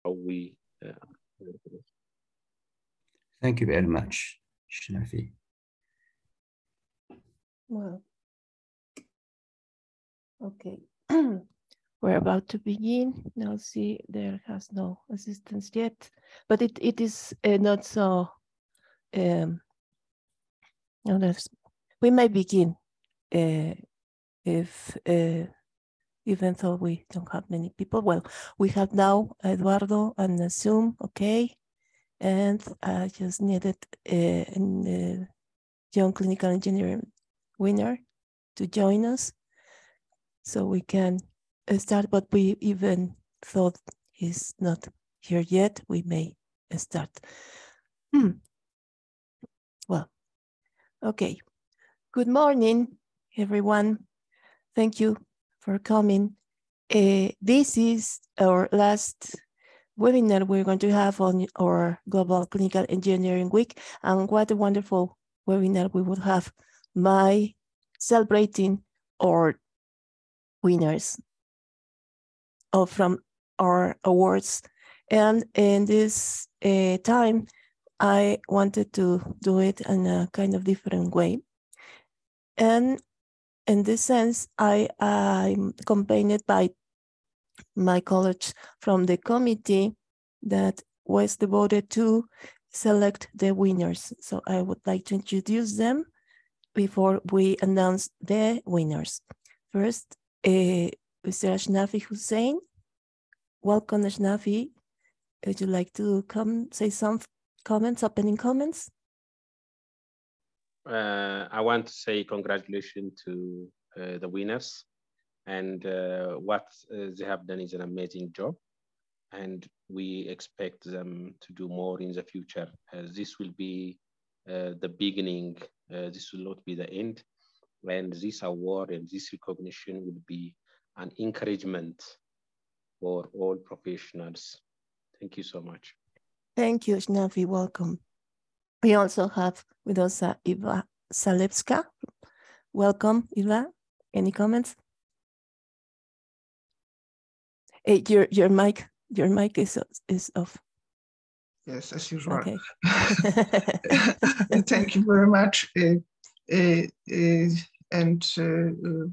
how we. Thank you very much, Shnafi. Well, okay. We're about to begin. Now see, there has no assistance yet, but it is not so. No, we may begin if even though we don't have many people. Well, we have now Eduardo and Zoom, okay, and I just needed a young clinical engineering winner to join us, so we can start. But we even thought he's not here yet. We may start. Well, okay. Good morning, everyone. Thank you for coming. This is our last webinar we're going to have on our Global Clinical Engineering Week, and what a wonderful webinar we would have by celebrating our winners from our awards. And in this time, I wanted to do it in a kind of different way. And in this sense, I'm accompanied by my colleagues from the committee that was devoted to select the winners. So I would like to introduce them before we announce the winners. First, Mr. Ashnafi Hussein. Welcome, Ashnafi. Would you like to come say some comments, opening comments? I want to say congratulations to the winners, and what they have done is an amazing job, and we expect them to do more in the future. This will be the beginning, this will not be the end, and this award and this recognition will be an encouragement for all professionals. Thank you so much. Thank you, Shnafi. Welcome. We also have with us Eva Salewska. Welcome, Eva. Any comments? Hey, your mic is off. Yes, as usual. Okay. Thank you very much.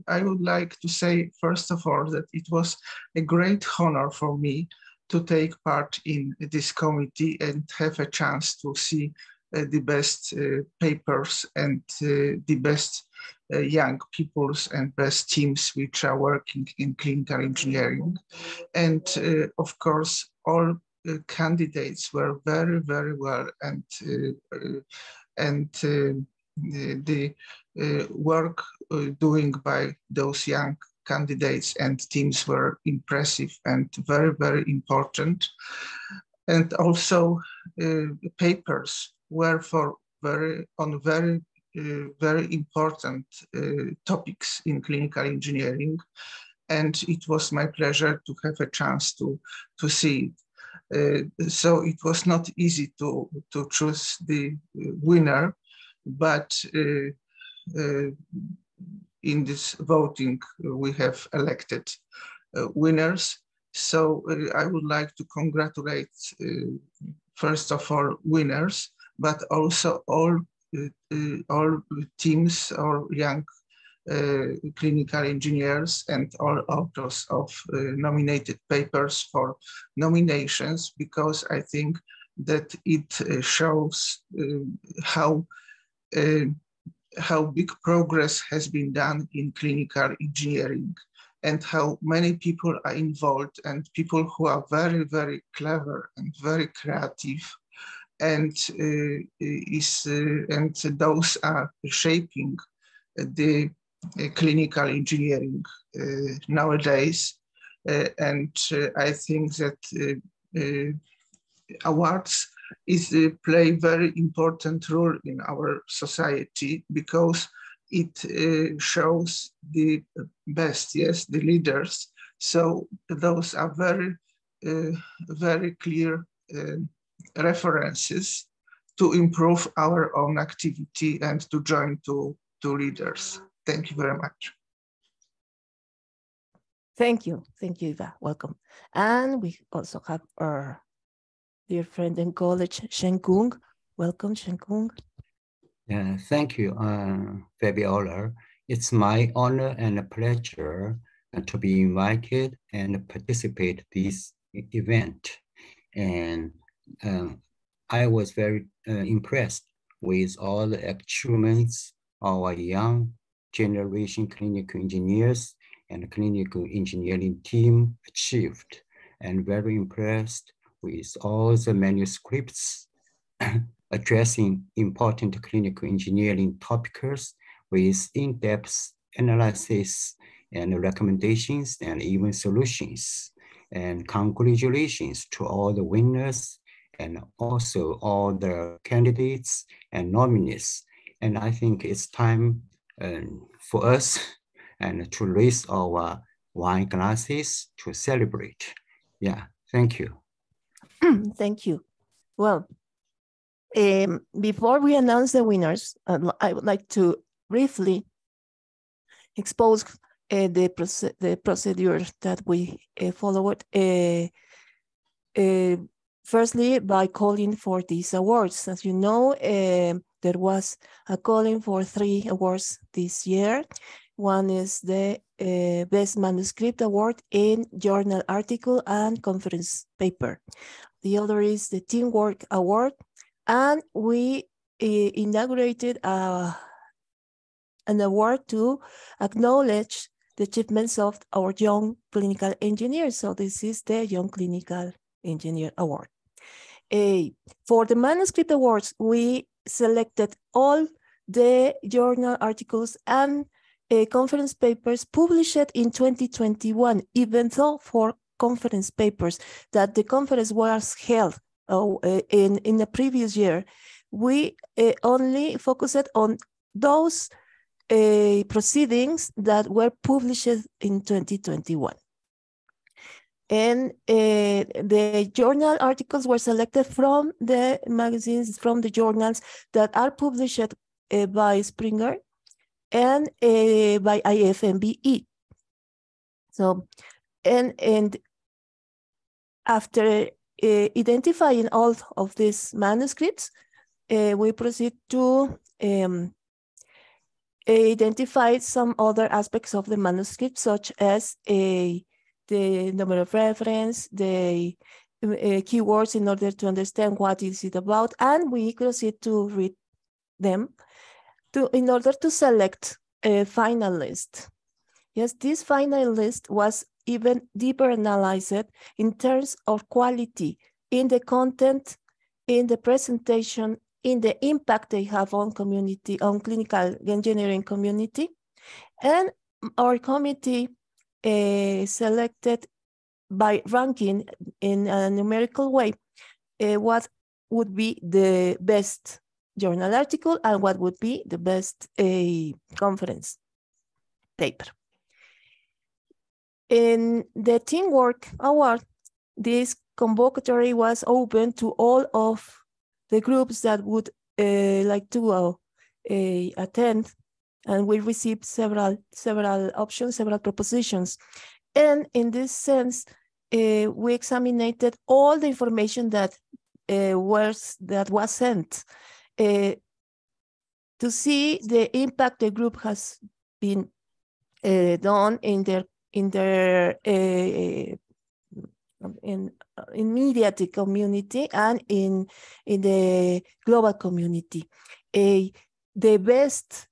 I would like to say, first of all, that it was a great honor for me to take part in this committee and have a chance to see the best papers and the best young peoples and best teams which are working in clinical engineering. And of course, all candidates were very, very well, and the work doing by those young candidates and teams were impressive and very, very important. And also papers were very important topics in clinical engineering. And it was my pleasure to have a chance to see it. So it was not easy to choose the winner, but in this voting, we have elected winners. So I would like to congratulate, first of all, winners, but also all teams or young clinical engineers and all authors of nominated papers for nominations, because I think that it shows how big progress has been done in clinical engineering and how many people are involved, and people who are very, very clever and very creative, and those are shaping the clinical engineering nowadays. I think that awards play very important role in our society, because it shows the best, yes, the leaders. So those are very, very clear references to improve our own activity and to join to leaders. Thank you very much. Thank you, Eva, welcome. And we also have our dear friend and colleague, Shen Kung. Welcome, Shen Kung. Thank you, Fabiola. It's my honor and a pleasure to be invited and participate this event. And I was very impressed with all the achievements our young generation clinical engineers and clinical engineering team achieved, and very impressed with all the manuscripts addressing important clinical engineering topics with in-depth analysis and recommendations and even solutions. And congratulations to all the winners and also all the candidates and nominees. And I think it's time for us and to raise our wine glasses to celebrate. Yeah, thank you. Thank you. Well, before we announce the winners, I would like to briefly expose the procedure that we followed. Firstly, by calling for these awards. As you know, there was a calling for 3 awards this year. One is the Best Manuscript Award in Journal Article and Conference Paper. The other is the Teamwork Award. And we inaugurated an award to acknowledge the achievements of our young clinical engineers. So this is the Young Clinical Engineer Award. For the Manuscript Awards, we selected all the journal articles and conference papers published in 2021, even though for conference papers that the conference was held in the previous year, we only focused on those proceedings that were published in 2021. And the journal articles were selected from the magazines, from the journals that are published by Springer and by IFMBE. So, and after identifying all of these manuscripts, we proceed to identify some other aspects of the manuscript, such as the number of reference, the keywords in order to understand what is it about, and we proceed to read them in order to select a final list. Yes, this final list was even deeper analyzed in terms of quality in the content, in the presentation, in the impact they have on community, on clinical engineering community. And our committee selected by ranking in a numerical way what would be the best journal article and what would be the best conference paper. In the Teamwork Award, this convocatory was open to all of the groups that would like to attend, and we received several options, several propositions. And in this sense, we examined all the information that was sent to see the impact the group has been done in their immediate community and in the global community. The best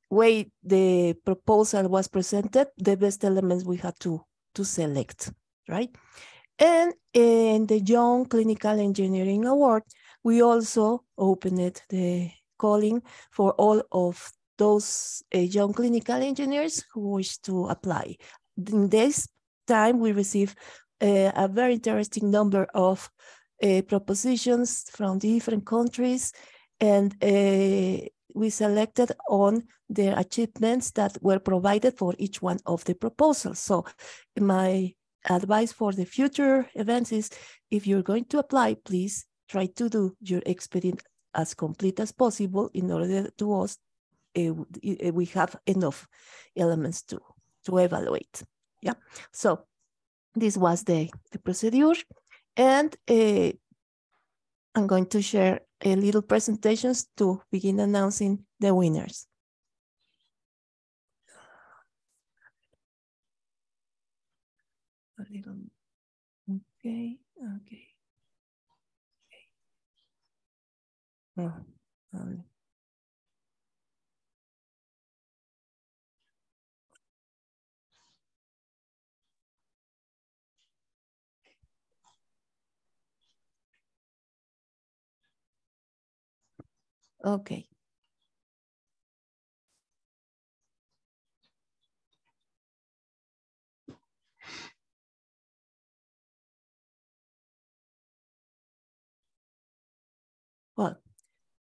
way the proposal was presented, the best elements we had to select, right? And in the Young Clinical Engineering Award, we also opened the calling for all of those young clinical engineers who wish to apply. In this time, we received a very interesting number of propositions from different countries, and we selected on the achievements that were provided for each one of the proposals. So my advice for the future events is, if you're going to apply, please try to do your experience as complete as possible in order to us we have enough elements to evaluate. Yeah, so this was the procedure, and I'm going to share a little presentations to begin announcing the winners. A little, okay. Oh, okay. Well,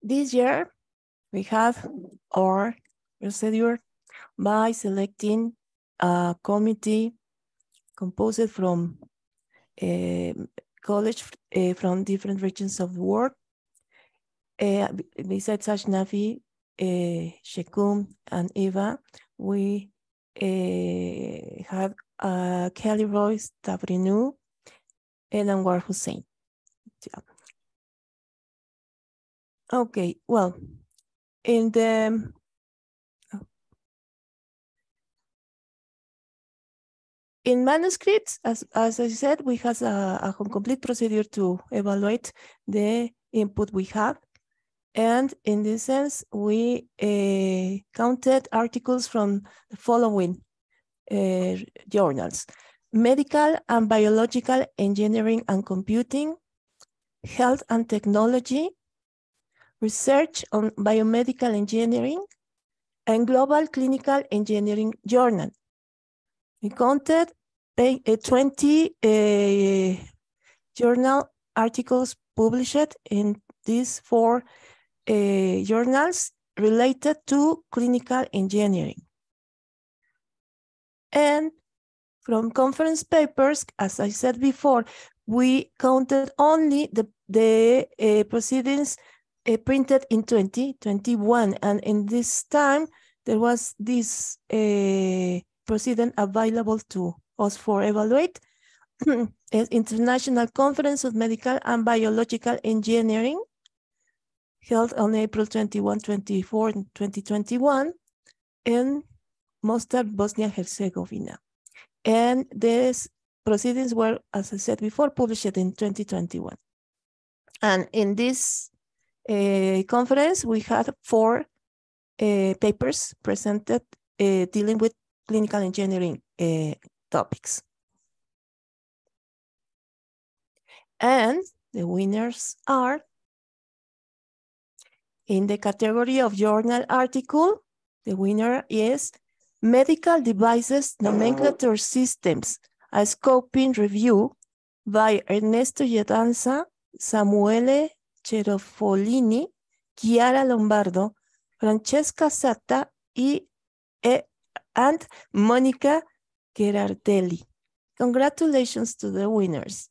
this year we have our procedure by selecting a committee composed from college from different regions of the world. Besides Ashnafi, Shekum, and Eva, we have Kelly Royce, Tabrinu, and Anwar Hussein. Yeah. Okay, well, in the in manuscripts, as I said, we have a complete procedure to evaluate the input we have. And in this sense, we counted articles from the following journals: Medical and Biological Engineering and Computing, Health and Technology, Research on Biomedical Engineering, and Global Clinical Engineering Journal. We counted 20 journal articles published in these 4 journals related to clinical engineering. And from conference papers, as I said before, we counted only the proceedings printed in 2021. And in this time, there was this proceeding available to us for evaluate. International Conference of Medical and Biological Engineering, held on April 21, 24, and 2021 in Mostar, Bosnia and Herzegovina. And these proceedings were, as I said before, published in 2021. And in this conference, we had 4 papers presented dealing with clinical engineering topics. And the winners are, in the category of journal article, the winner is Medical Devices Nomenclature Systems, a Scoping Review by Ernesto Yedanza, Samuele Cerofolini, Chiara Lombardo, Francesca Satta, and Monica Gerardelli. Congratulations to the winners.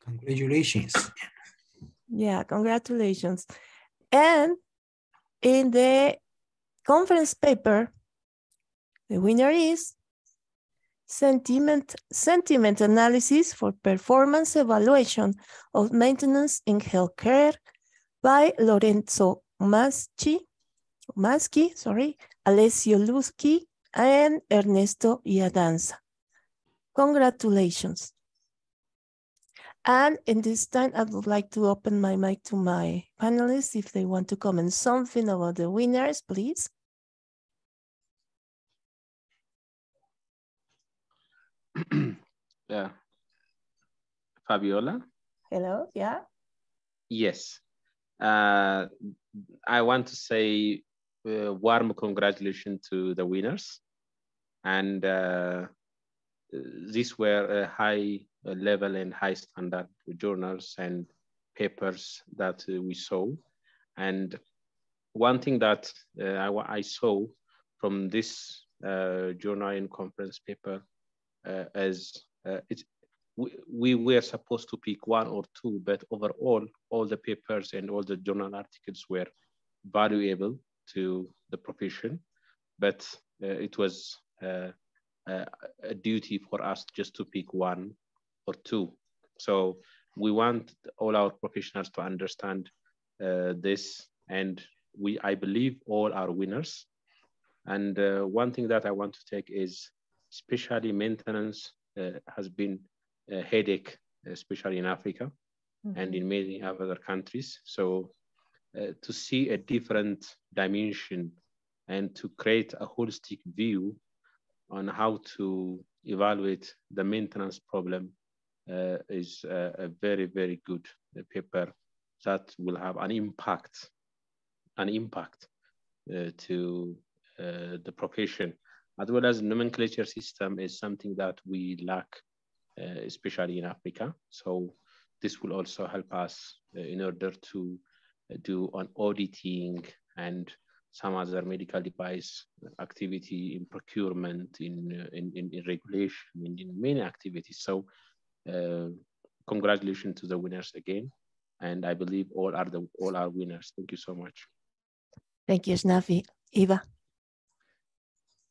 Congratulations. Yeah, congratulations. And in the conference paper, the winner is Sentiment Analysis for Performance Evaluation of Maintenance in Healthcare by Lorenzo Maschi, Alessio Luschi, and Ernesto Iadanza. Congratulations. And in this time, I would like to open my mic to my panelists if they want to comment something about the winners, please. Yeah. Fabiola? Hello, yeah? Yes. I want to say warm congratulations to the winners. And these were high level and high standard journals and papers that we saw. And one thing that I saw from this journal and conference paper is we were supposed to pick 1 or 2, but overall, all the papers and all the journal articles were valuable to the profession. But it was a duty for us just to pick one or two. So we want all our professionals to understand this, and I believe all are winners. And one thing that I want to take is, especially maintenance has been a headache, especially in Africa and in many other countries. So to see a different dimension and to create a holistic view on how to evaluate the maintenance problem is a very, very good paper that will have an impact to the profession, as well as nomenclature system is something that we lack, especially in Africa. So this will also help us in order to do on auditing and some other medical device activity in procurement, in regulation, in many activities. So congratulations to the winners again. And I believe all are winners. Thank you so much. Thank you, Snafi. Eva.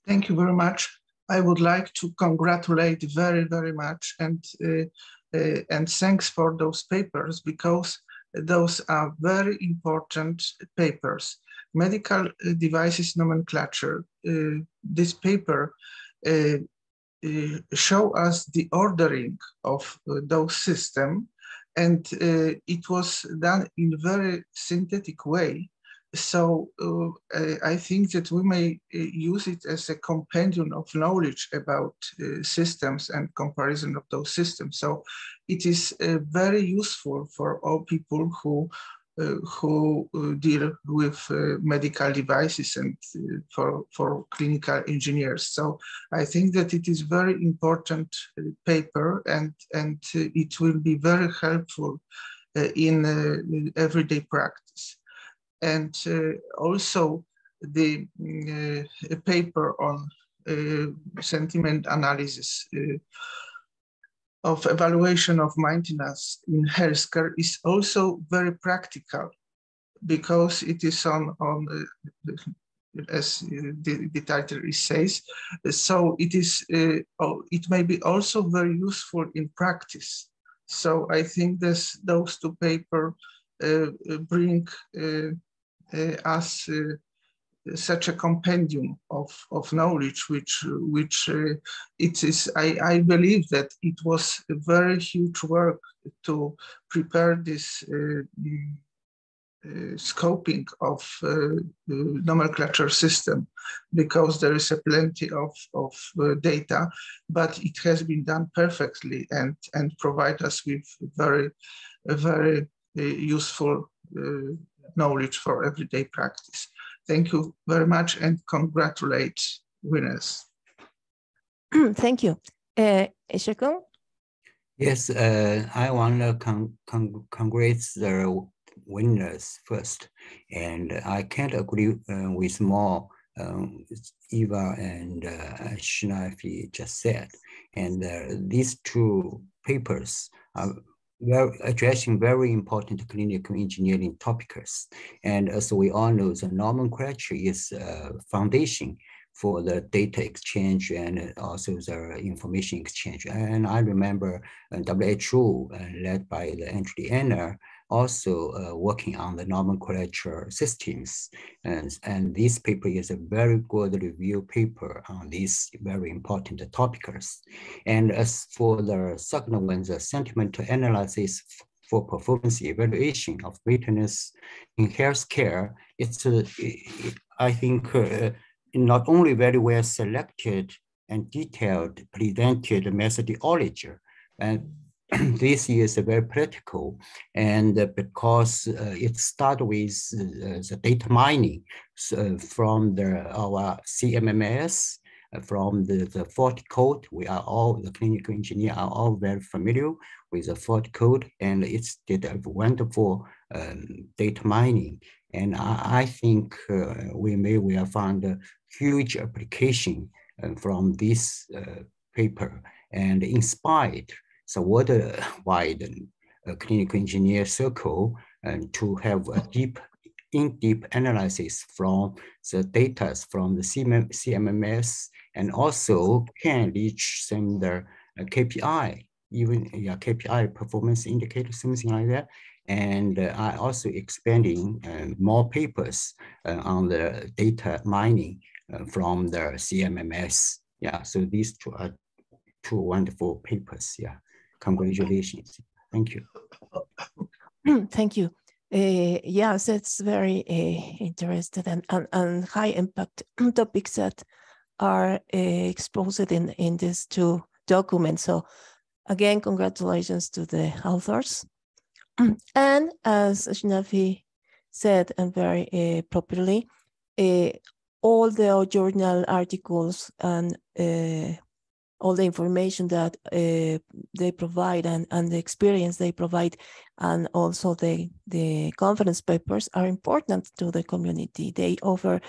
Thank you very much. I would like to congratulate very, very much and thanks for those papers, because those are very important papers. Medical devices nomenclature. This paper show us the ordering of those systems, and it was done in a very synthetic way. So I think that we may use it as a compendium of knowledge about systems and comparison of those systems. So it is very useful for all people who deal with medical devices and for clinical engineers. So I think that it is very important paper, and it will be very helpful in everyday practice. And also the paper on sentiment analysis of evaluation of maintenance in healthcare is also very practical, because it is on as the title says. So it is it may be also very useful in practice. So I think those two papers bring us such a compendium of knowledge, which it is. I believe that it was a very huge work to prepare this scoping of nomenclature system, because there is a plenty of data, but it has been done perfectly and provide us with very useful knowledge for everyday practice. Thank you very much, and congratulate winners. Thank you. Ishiko? Yes, I want to congratulate the winners first, and I can't agree with more Eva and Shinafi just said. And these two papers are addressing very important clinical engineering topics. And as we all know, the nomenclature is a foundation for the data exchange and also the information exchange. And I remember WHO, led by the Andrew Anna, also working on the nomenclature systems. And this paper is a very good review paper on these very important topics. And as for the second one, the sentiment analysis for performance evaluation of maintenance in healthcare, I think, not only very well selected and detailed presented methodology, and this is very practical, and because it starts with the data mining from our CMMS, from the fault code. We are all, the clinical engineer are all very familiar with the fault code, and it's did a wonderful data mining. And I think we will find a huge application from this paper, and inspired the worldwide clinical engineer circle to have a deep in-depth analysis from the data from the CMMS, and also can reach similar KPI, even KPI performance indicator, something like that. And I also expanding more papers on the data mining from the CMMS. Yeah, so these two are two wonderful papers. Yeah, congratulations. Thank you. Thank you. Yes, it's very interested and high impact topics that are exposed in these two documents. So again, congratulations to the authors. And as Shnafi said, and very properly, all the journal articles and all the information that they provide and the experience they provide, and also the conference papers are important to the community. They offer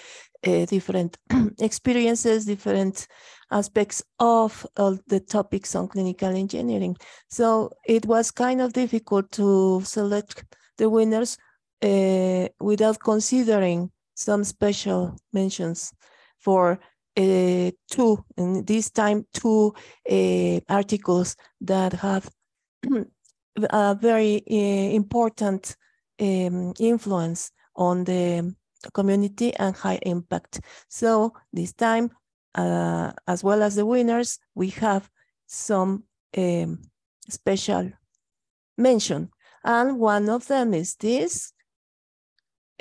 different experiences, different aspects of the topics on clinical engineering. So it was kind of difficult to select the winners without considering some special mentions for two, and this time two articles that have a very important influence on the community and high impact. So this time, as well as the winners, we have some special mention. And one of them is this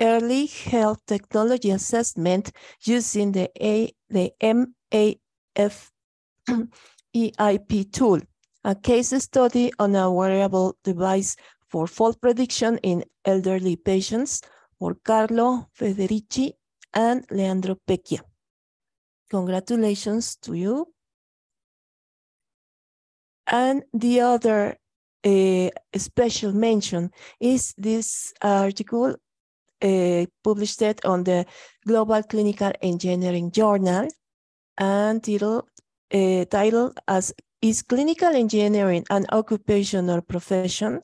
early health technology assessment using the MAF EIP tool, a case study on a wearable device for fall prediction in elderly patients for Carlo Federici and Leandro Pecchia. Congratulations to you. And the other special mention is this article published on the Global Clinical Engineering Journal, and titled as "Is Clinical Engineering an Occupational Profession?"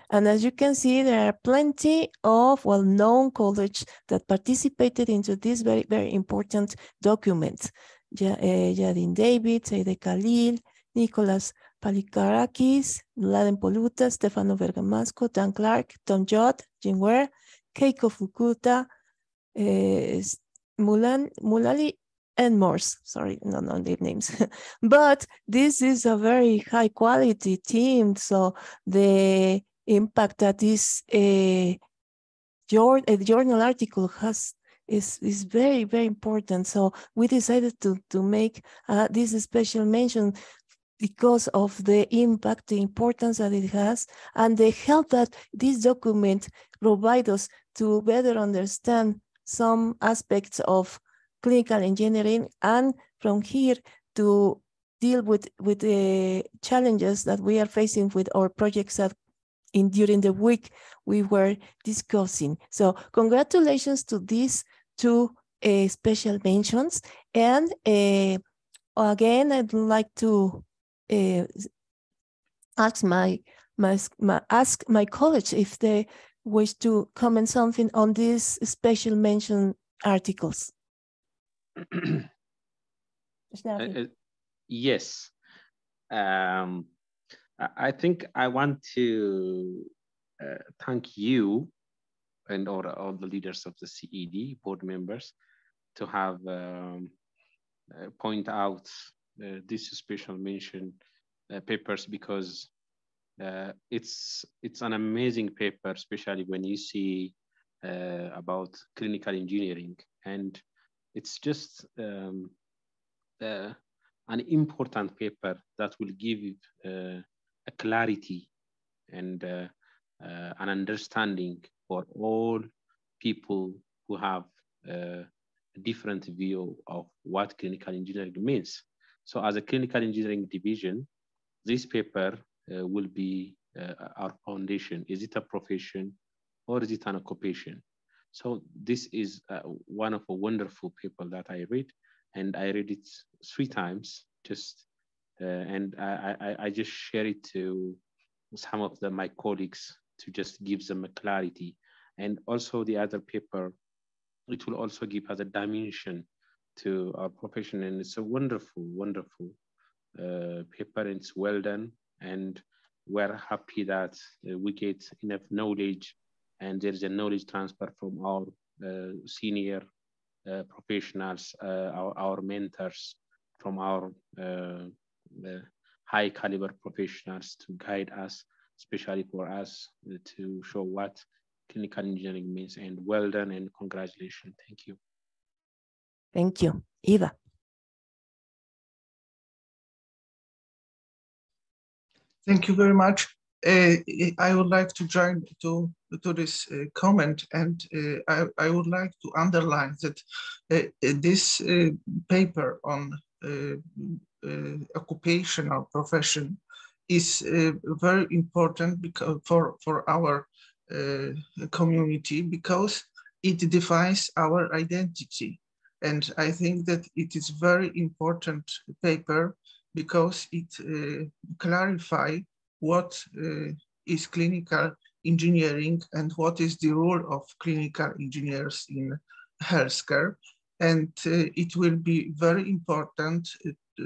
And as you can see, there are plenty of well-known colleges that participated into this very, very important document. Yadin David, Seide Khalil, Nicholas Palikarakis, Mladen Poluta, Stefano Bergamasco, Dan Clark, Tom Judd, Jim Ware, Keiko Fukuta, Mulali, and Morse. Sorry, no their names. But this is a very high quality team. So the impact that this journal article has is very, very important. So we decided to make this special mention because of the impact, the importance that it has, and the help that this document provides us to better understand some aspects of clinical engineering, and from here to deal with the challenges that we are facing with our projects that during the week we were discussing. So congratulations to these two special mentions. And again, I'd like to ask my college if they wish to comment something on these special mention articles. Yes. I think I want to thank you and all the leaders of the CED board members to have point out this special mention papers, because it's an amazing paper, especially when you see about clinical engineering, and it's just an important paper that will give a clarity and an understanding for all people who have a different view of what clinical engineering means. So as a clinical engineering division, this paper will be our foundation. Is it a profession or is it an occupation? So this is one of a wonderful paper that I read, and I read it 3 times just, and I just share it to some of my colleagues to just give them a clarity. And also the other paper, it will also give us a dimension to our profession. And it's a wonderful, wonderful paper. It's well done. And we're happy that we get enough knowledge and there's a knowledge transfer from our senior professionals, our mentors, from our high caliber professionals to guide us, especially for us to show what clinical engineering means. And well done and congratulations. Thank you. Thank you. Eva. Thank you very much. I would like to join to this comment, and I would like to underline that this paper on occupational profession is very important because for our community, because it defines our identity. And I think that it is very important paper because it clarifies what is clinical engineering and what is the role of clinical engineers in healthcare. And it will be very important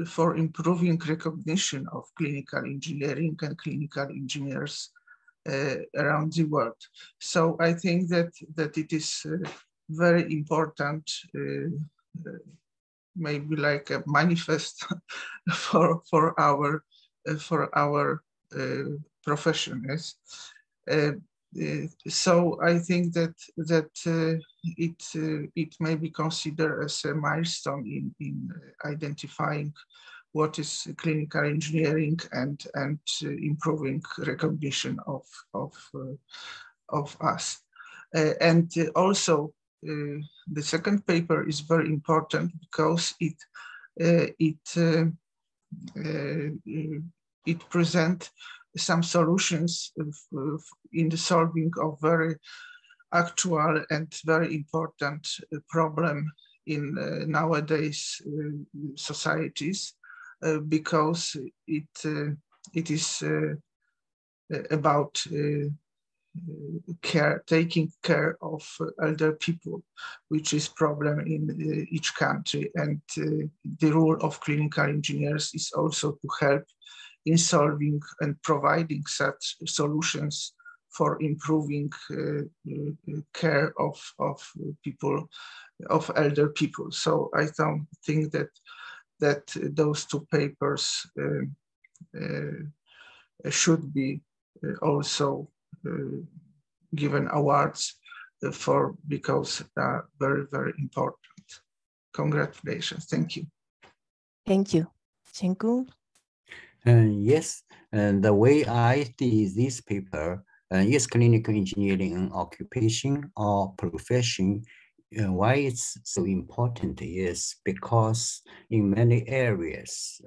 for improving recognition of clinical engineering and clinical engineers around the world. So I think that it is very important, maybe like a manifest for our profession. Yes. So I think that it may be considered as a milestone in identifying what is clinical engineering and improving recognition of us. And also the second paper is very important because it presents some solutions in the solving of very actual and very important problem in nowadays societies, because it is about taking care of elder people, which is problem in each country. And the role of clinical engineers is also to help in solving and providing such solutions for improving care of people, of elder people. So I don't think that those two papers should be also given awards for, because they are very, very important. Congratulations. Thank you. Thank you. Shenku? Yes, the way I see this paper is clinical engineering an occupation or profession. Why it's so important is because in many areas,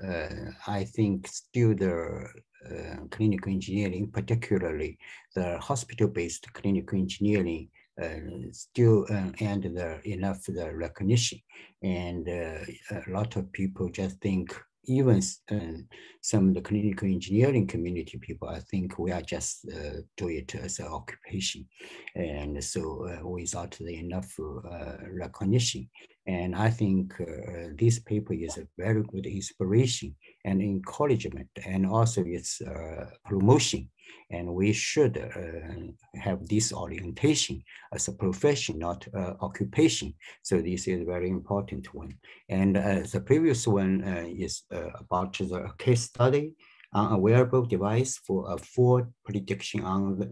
I think still the clinical engineering, particularly the hospital-based clinical engineering, still and enough the recognition, and a lot of people just think, even some of the clinical engineering community people, I think we are just do it as an occupation, and so without the enough recognition. And I think this paper is a very good inspiration and encouragement, and also it's promotion. And we should have this orientation as a profession, not occupation. So this is a very important one. And the previous one is about the case study on a wearable device for a fraud prediction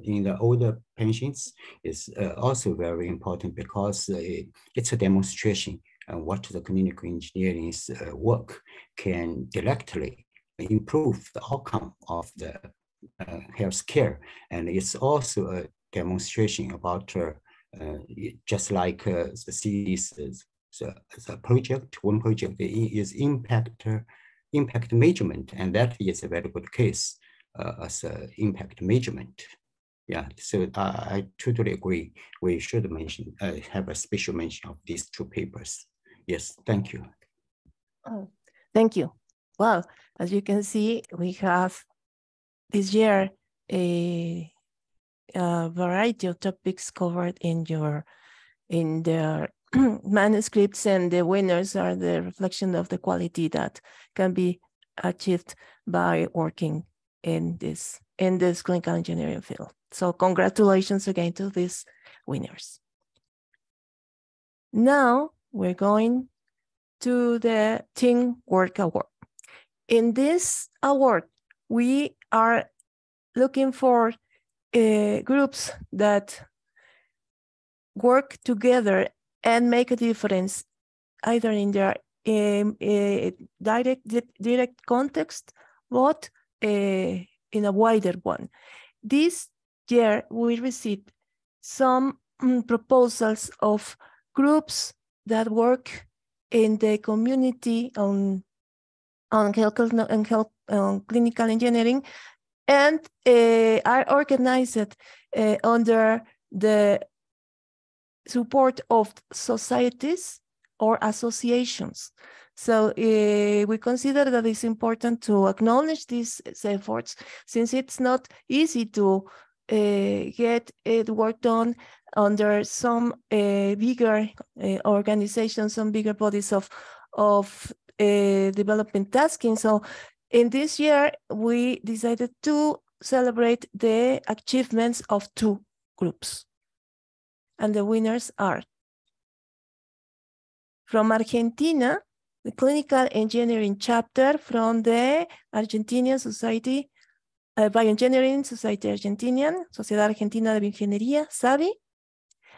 in the older patients is also very important, because it's a demonstration of what the clinical engineering's work can directly improve the outcome of the healthcare. And it's also a demonstration about just like the CED's the project, one project is impact measurement, and that is a very good case as impact measurement. Yeah, so I totally agree. We should mention, have a special mention of these two papers. Yes, thank you. Oh, thank you. Well, as you can see, we have this year a variety of topics covered in the manuscripts, and the winners are the reflection of the quality that can be achieved by working in this clinical engineering field. So congratulations again to these winners. Now we're going to the Teamwork Award. In this award, we are looking for groups that work together and make a difference, either in their direct context, but in a wider one. This year, we received some proposals of groups that work in the community on clinical engineering, and are organized under the support of societies or associations. So we consider that it's important to acknowledge these efforts, since it's not easy to get it work done under some bigger organizations, some bigger bodies of development tasking. So in this year, we decided to celebrate the achievements of 2 groups. And the winners are from Argentina, the Clinical Engineering Chapter from the Argentinian Society, Bioengineering Society Argentinian, Sociedad Argentina de Bioingeniería, SABI,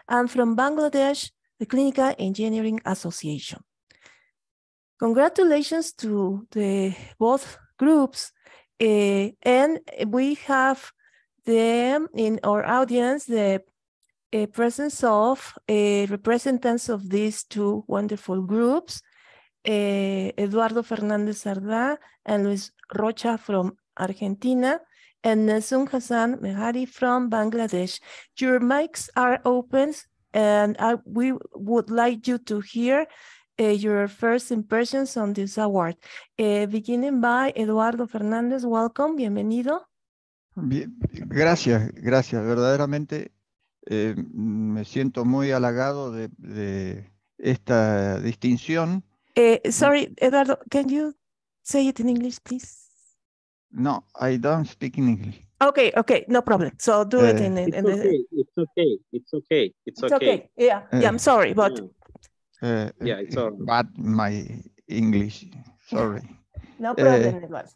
and from Bangladesh, the Clinical Engineering Association. Congratulations to both groups, and we have them in our audience, the presence of representatives of these 2 wonderful groups, Eduardo Fernández Sardá and Luis Rocha from Argentina, and Nelson Hassan Mehari from Bangladesh. Your mics are open, and we would like you to hear your first impressions on this award. Beginning by Eduardo Fernández, welcome, bienvenido. Bien, gracias, verdaderamente me siento muy halagado de esta distinción. Sorry, Eduardo, can you say it in English, please? No, I don't speak in English. Okay, no problem. So do it in It's okay. It's okay. Yeah, I'm sorry, but yeah, it's all right. But my English, sorry. No problem, Eduardo.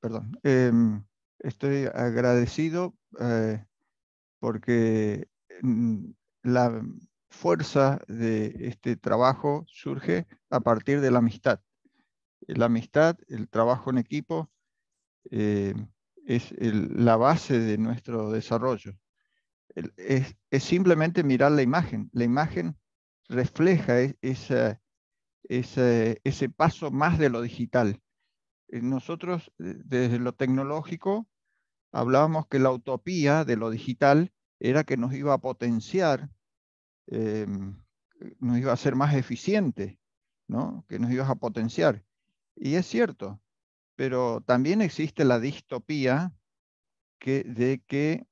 Perdón. Estoy agradecido porque la fuerza de este trabajo surge a partir de la amistad. La amistad, el trabajo en equipo, es la base de nuestro desarrollo. Es simplemente mirar la imagen. La imagen refleja ese paso más de lo digital. Nosotros, desde lo tecnológico, hablábamos que la utopía de lo digital era que nos iba a potenciar, nos iba a hacer más eficiente, ¿no? Que nos iba a potenciar. Y es cierto, pero también existe la distopía de que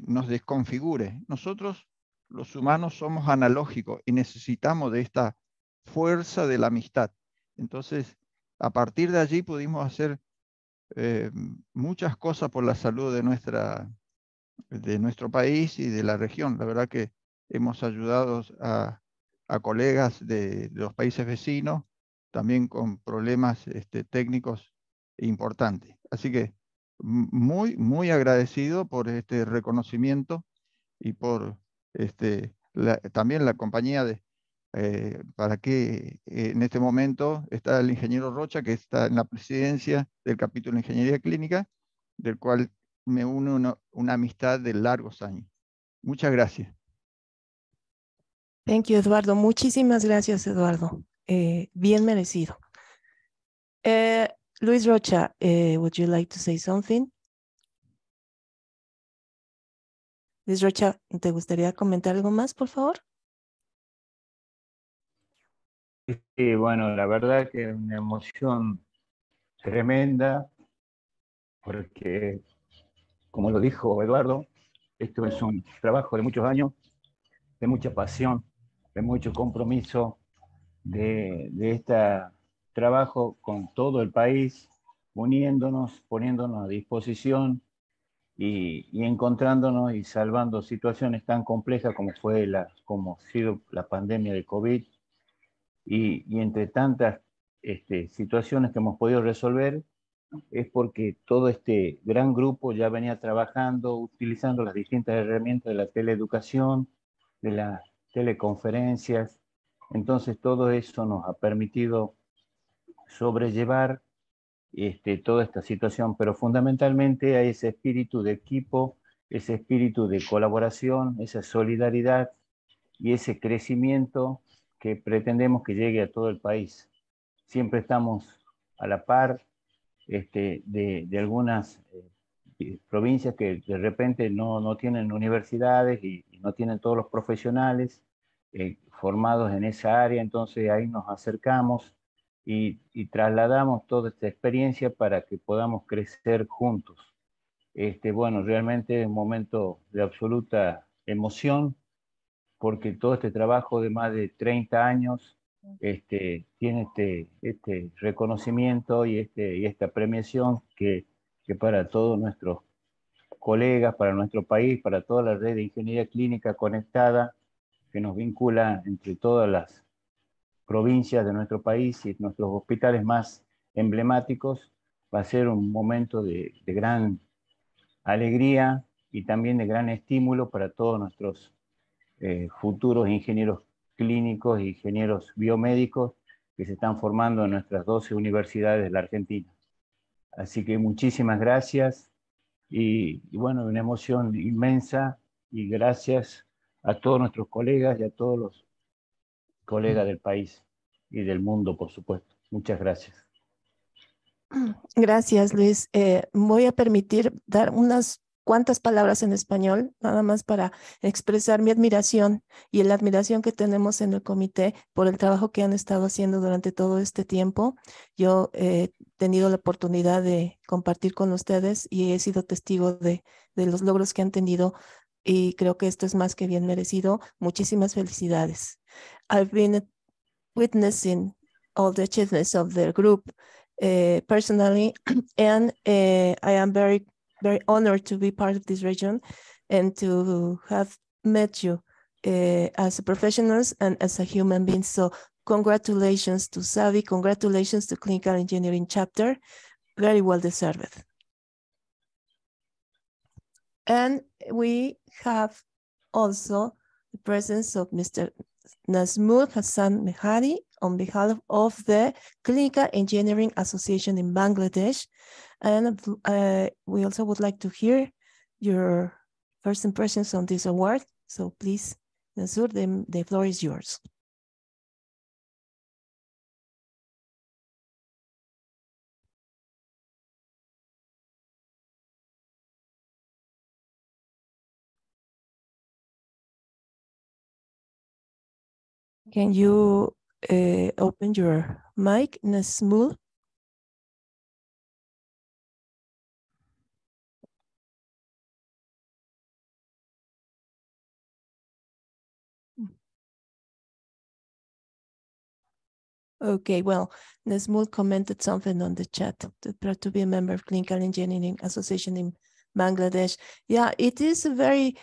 nos desconfigure. Nosotros, los humanos, somos analógicos y necesitamos de esta fuerza de la amistad. Entonces, a partir de allí pudimos hacer muchas cosas por la salud de nuestro país y de la región. La verdad que hemos ayudado a colegas de los países vecinos, también con problemas técnicos importantes. Así que muy, muy agradecido por este reconocimiento y por también la compañía para que en este momento está el ingeniero Rocha, que está en la presidencia del capítulo de Ingeniería Clínica, del cual me une una amistad de largos años. Muchas gracias. Thank you, Eduardo. Muchísimas gracias, Eduardo. Bien merecido. Luis Rocha, would you like to say something? Luis Rocha, ¿te gustaría comentar algo más, por favor? Sí, bueno, la verdad que una emoción tremenda, porque como lo dijo Eduardo, esto es un trabajo de muchos años, de mucha pasión, de mucho compromiso, de este trabajo con todo el país, uniéndonos, poniéndonos a disposición y encontrándonos y salvando situaciones tan complejas como ha sido la pandemia de COVID y entre tantas situaciones que hemos podido resolver es porque todo este gran grupo ya venía trabajando, utilizando las distintas herramientas de la teleeducación, de las teleconferencias. Entonces todo eso nos ha permitido sobrellevar toda esta situación, pero fundamentalmente hay ese espíritu de equipo, ese espíritu de colaboración, esa solidaridad y ese crecimiento que pretendemos que llegue a todo el país. Siempre estamos a la par de algunas provincias que de repente no tienen universidades y no tienen todos los profesionales formados en esa área, entonces ahí nos acercamos y trasladamos toda esta experiencia para que podamos crecer juntos. Bueno, realmente es un momento de absoluta emoción porque todo este trabajo de más de 30 años tiene este reconocimiento y esta premiación que para todos nuestros colegas, para nuestro país, para toda la red de ingeniería clínica conectada que nos vincula entre todas las provincias de nuestro país y nuestros hospitales más emblemáticos, va a ser un momento de gran alegría y también de gran estímulo para todos nuestros futuros ingenieros clínicos e ingenieros biomédicos que se están formando en nuestras 12 universidades de la Argentina. Así que muchísimas gracias y bueno, una emoción inmensa y gracias a todos nuestros colegas y a todos los colegas del país y del mundo, por supuesto. Muchas gracias. Gracias, Luis. Voy a permitir dar unas cuantas palabras en español, nada más para expresar mi admiración y la admiración que tenemos en el comité por el trabajo que han estado haciendo durante todo este tiempo. Yo he tenido la oportunidad de compartir con ustedes y he sido testigo de los logros que han tenido y creo que esto es más que bien merecido. Muchísimas felicidades. I've been witnessing all the achievements of the group personally, and I am very, very honored to be part of this region and to have met you as professionals and as a human being. So congratulations to Savi, congratulations to Clinical Engineering Chapter, very well deserved. And we have also the presence of Mr. Nazmul Hassan Mehari on behalf of the Clinical Engineering Association in Bangladesh. And we also would like to hear your first impressions on this award. So please, Nazmul, the floor is yours. Can you open your mic, Nazmul? Okay, well, Nazmul commented something on the chat to be a member of Clinical Engineering Association in Bangladesh. Yeah, it is a very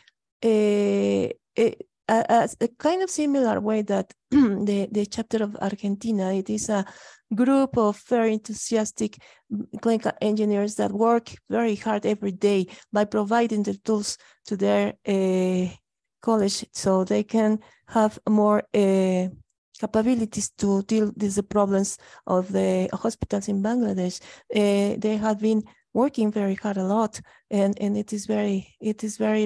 a kind of similar way that the chapter of Argentina, it is a group of very enthusiastic clinical engineers that work very hard every day by providing the tools to their college so they can have more capabilities to deal with the problems of the hospitals in Bangladesh. They have been working very hard a lot, and it is very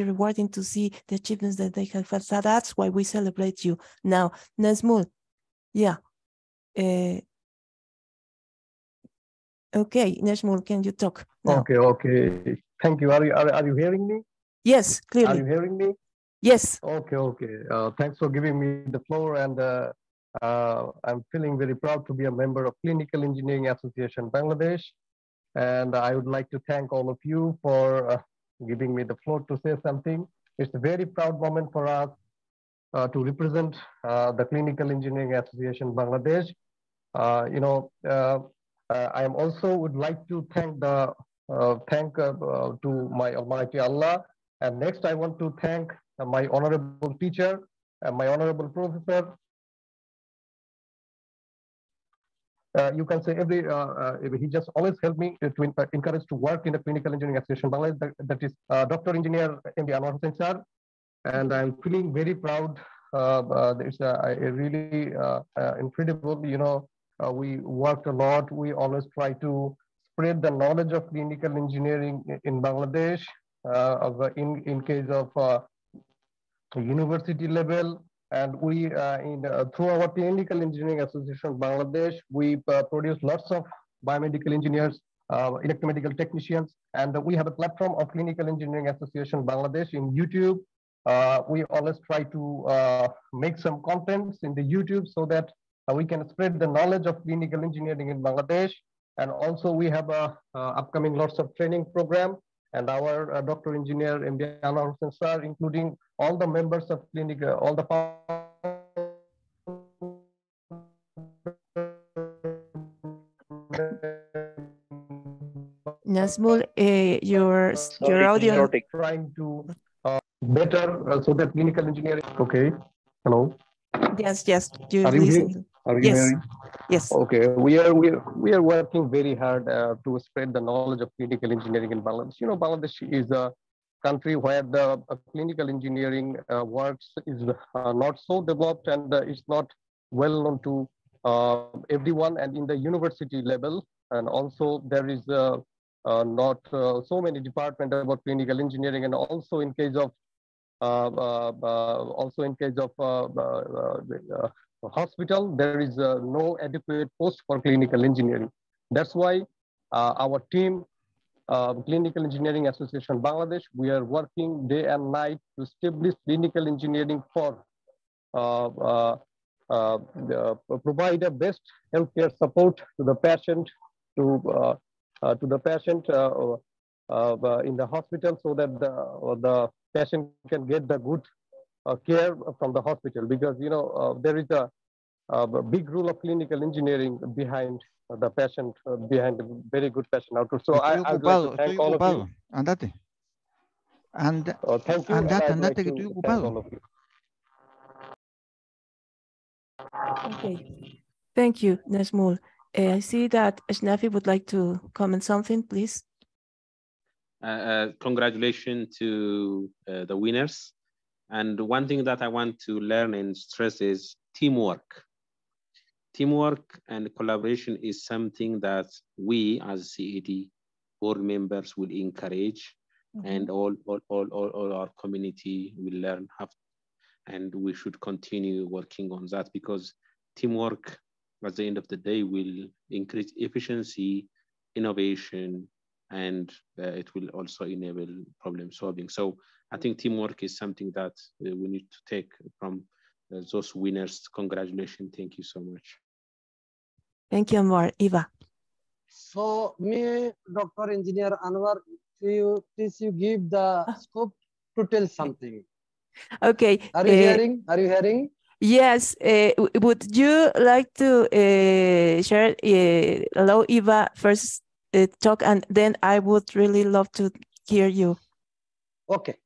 rewarding to see the achievements that they have had. So that's why we celebrate you now. Nazmul, yeah. Okay, Nazmul, can you talk now? Okay. Thank you. Are you hearing me? Yes, clearly. Are you hearing me? Yes. Okay. Thanks for giving me the floor, and I'm feeling very proud to be a member of Clinical Engineering Association Bangladesh. And I would like to thank all of you for giving me the floor to say something. It's a very proud moment for us to represent the Clinical Engineering Association Bangladesh. I am also would like to thank to my Almighty Allah. And next, I want to thank my honorable teacher and my honorable professor. You can say he just always helped me to encourage to work in the Clinical Engineering Association Bangladesh. That is Dr. Engineer MD Anwar Hussain sir. And I'm feeling very proud. It's really incredible. We worked a lot. We always try to spread the knowledge of clinical engineering in Bangladesh. In case of university level, and we through our Clinical Engineering Association Bangladesh, we produce lots of biomedical engineers, electromedical technicians, and we have a platform of Clinical Engineering Association Bangladesh in YouTube. We always try to make some contents in the YouTube so that we can spread the knowledge of clinical engineering in Bangladesh. And also we have upcoming lots of training program, and our Dr. Engineer MD Anwar Hussain sir, including all the members of clinical, all the Nazmul, your audio. Trying to better so that clinical engineering. Okay. Hello. Yes, yes. Are you hearing? Are you yes. hearing? Yes. Okay. We are working very hard to spread the knowledge of clinical engineering in Bangladesh. Bangladesh is a country where the clinical engineering works is not so developed, and it's not well known to everyone, and in the university level. And also there is not so many departments about clinical engineering, and also in case of hospital, there is no adequate post for clinical engineering. That's why our team, Clinical Engineering Association Bangladesh, we are working day and night to establish clinical engineering for provide a best healthcare support to the patient, in the hospital, so that the patient can get the good care from the hospital, because there is a big role of clinical engineering behind the patient, behind a very good patient outcome. So I would like to thank all of you. Andate. Thank you. Andate, que estoy ocupado. Okay. Thank you, Nazmul. I see that Ashnafi would like to comment something, please. Congratulations to the winners. And one thing that I want to learn and stress is teamwork. Teamwork and collaboration is something that we as CED board members will encourage, and all our community will learn how, and we should continue working on that, because teamwork at the end of the day will increase efficiency, innovation, and it will also enable problem solving. So I think teamwork is something that we need to take from those winners. Congratulations. Thank you so much. Thank you, Anwar. Eva. So, me, Dr. Engineer Anwar, please you give the scope to tell something. Okay. Are you hearing? Are you hearing? Yes. Would you like to share? Allow Eva first talk, and then I would really love to hear you. Okay.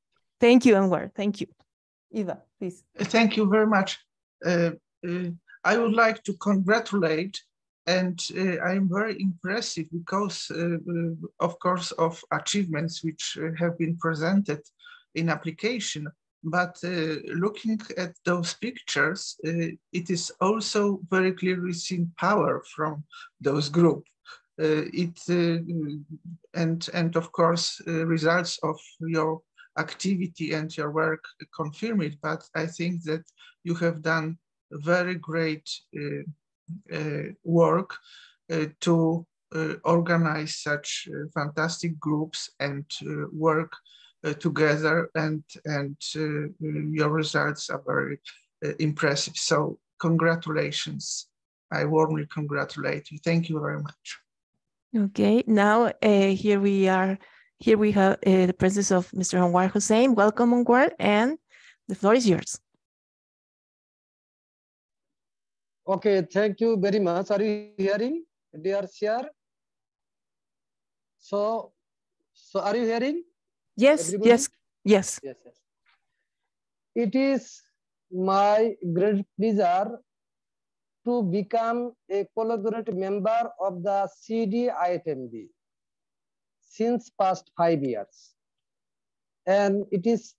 Thank you, Anwar. Thank you. Eva, please. Thank you very much. I would like to congratulate, and I'm very impressive because, of course, of achievements which have been presented in application. But looking at those pictures, it is also very clearly seen power from those groups. And of course, results of your activity and your work confirm it. But I think that you have done very great work to organize such fantastic groups and work together, and your results are very impressive. So congratulations. I warmly congratulate you. Thank you very much. Okay, now here we are here we have the presence of Mr. Anwar Hussein. Welcome, Anwar, and the floor is yours. Okay, thank you very much. Are you hearing, dear Chair? So are you hearing? Yes, Everybody? yes, yes. Yes, yes. It is my great pleasure to become a collaborative member of the CED IFMB since past 5 years. And it is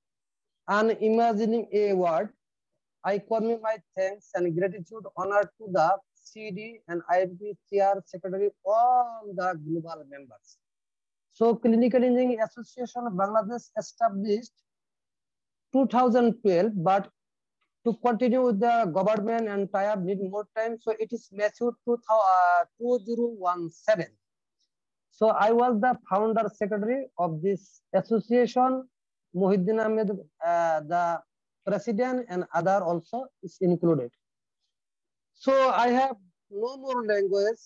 an imagining award. I convey my thanks and gratitude honor to the CED and IFB Chair Secretary, all the global members. So Clinical Engineering Association of Bangladesh established 2012, but to continue with the government and tie-up need more time. So it is matured to 2017. So I was the founder secretary of this association. Muhyiddin Ahmed, the president, and other also is included. So I have no more language.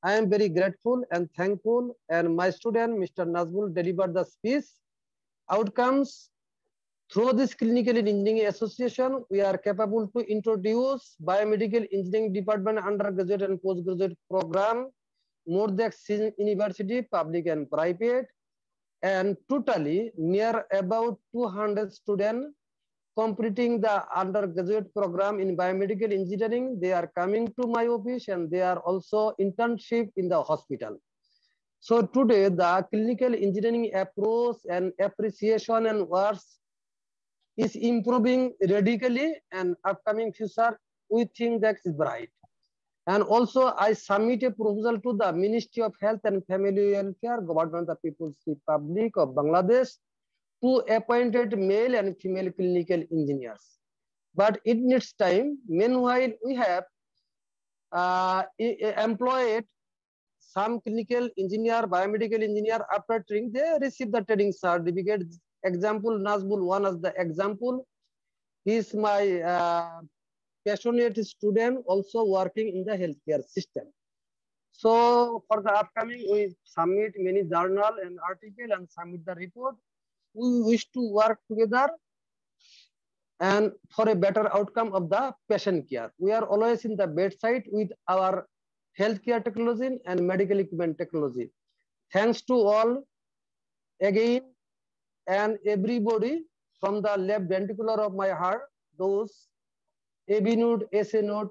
I am very grateful and thankful. And my student, Mr. Nazmul, delivered the speech. Outcomes. Through this Clinical Engineering Association, we are capable to introduce biomedical engineering department undergraduate and postgraduate program, more than 6 university, public and private, and totally near about 200 students completing the undergraduate program in biomedical engineering. They are coming to my office and they are also internship in the hospital. So today the clinical engineering approach and appreciation and works is improving radically, and upcoming future we think that is bright. And also I submit a proposal to the Ministry of Health and Family Welfare, Government of the People's Republic of Bangladesh, to appointed male and female clinical engineers. But it needs time. Meanwhile, we have employed some clinical engineer, biomedical engineer. After training, they receive the training certificate. Example, Nazmul, one of the example. He is my passionate student, also working in the healthcare system. So for the upcoming, we submit many journal and article and submit the report. We wish to work together and for a better outcome of the patient care. We are always in the bedside with our healthcare technology and medical equipment technology. Thanks to all again and everybody from the left ventricular of my heart, those AB node, SA node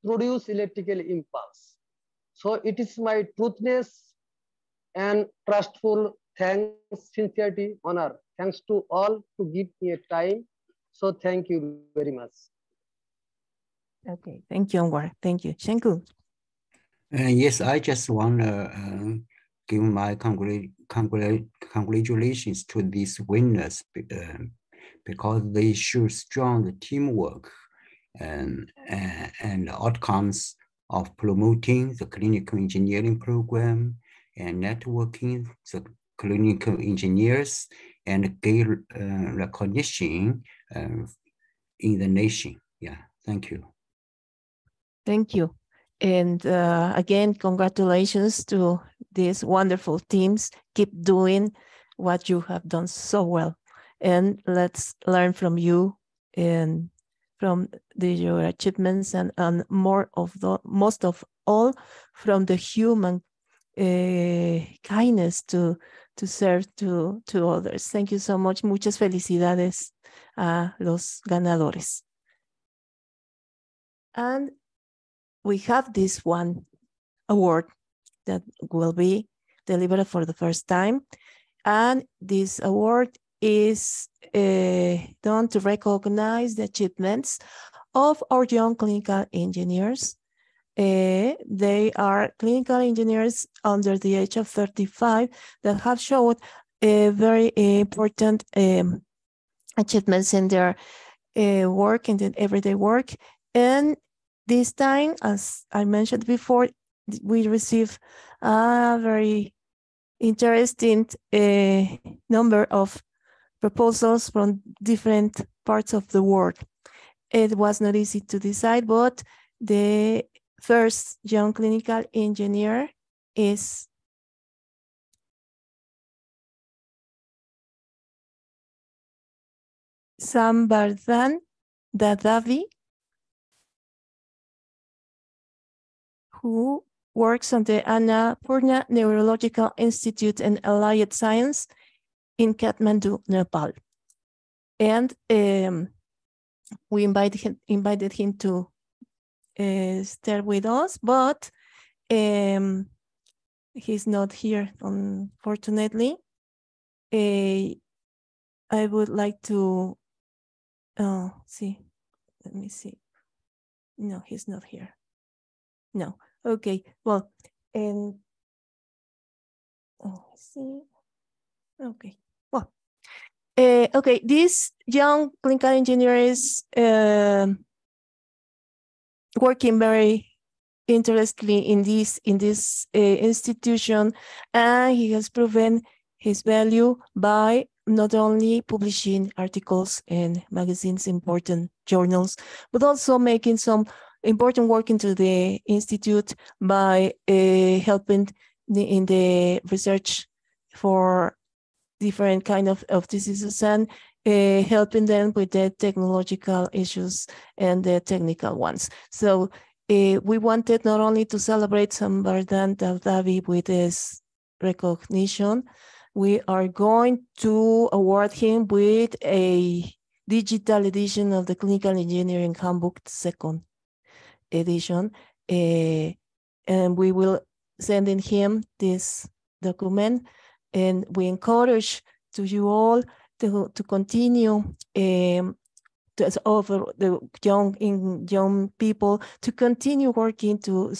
produce electrical impulse. So it is my truthness and trustful thanks, sincerity, honor. Thanks to all to give me a time. So thank you very much. Okay, thank you, Anwar. Thank you. Shanku. Yes, I just want to give my congratulations to these winners because they show strong teamwork and outcomes of promoting the clinical engineering program and networking the clinical engineers and gain recognition in the nation. Yeah, thank you. Thank you. And again, congratulations to these wonderful teams. Keep doing what you have done so well. And let's learn from you and from your achievements and most of all from the human kindness to serve to others. Thank you so much. Muchas felicidades a los ganadores. And we have this one award that will be delivered for the first time. And this award is done to recognize the achievements of our young clinical engineers. They are clinical engineers under the age of 35 that have showed very important achievements in their work, in the everyday work. And this time, as I mentioned before, we receive a very interesting number of proposals from different parts of the world. It was not easy to decide, but the first young clinical engineer is Sambardhan Dadavi, who works on the Annapurna Neurological Institute and Allied Science in Kathmandu, Nepal. And we invited him to stay with us, but he's not here, unfortunately. I would like to see. Let me see. No, he's not here. No. Okay. Well, and let's see. Okay. Well, okay. This young clinical engineer is working very interestedly in this institution, and he has proven his value by not only publishing articles in magazines, important journals, but also making some important work into the institute by helping in the research for different kind of diseases and helping them with the technological issues and the technical ones. So we wanted not only to celebrate Sambardhan Dadavi with this recognition, we are going to award him with a digital edition of the Clinical Engineering Handbook, second edition, and we will send in him this document, and we encourage to you all to continue to offer the young people to continue working, to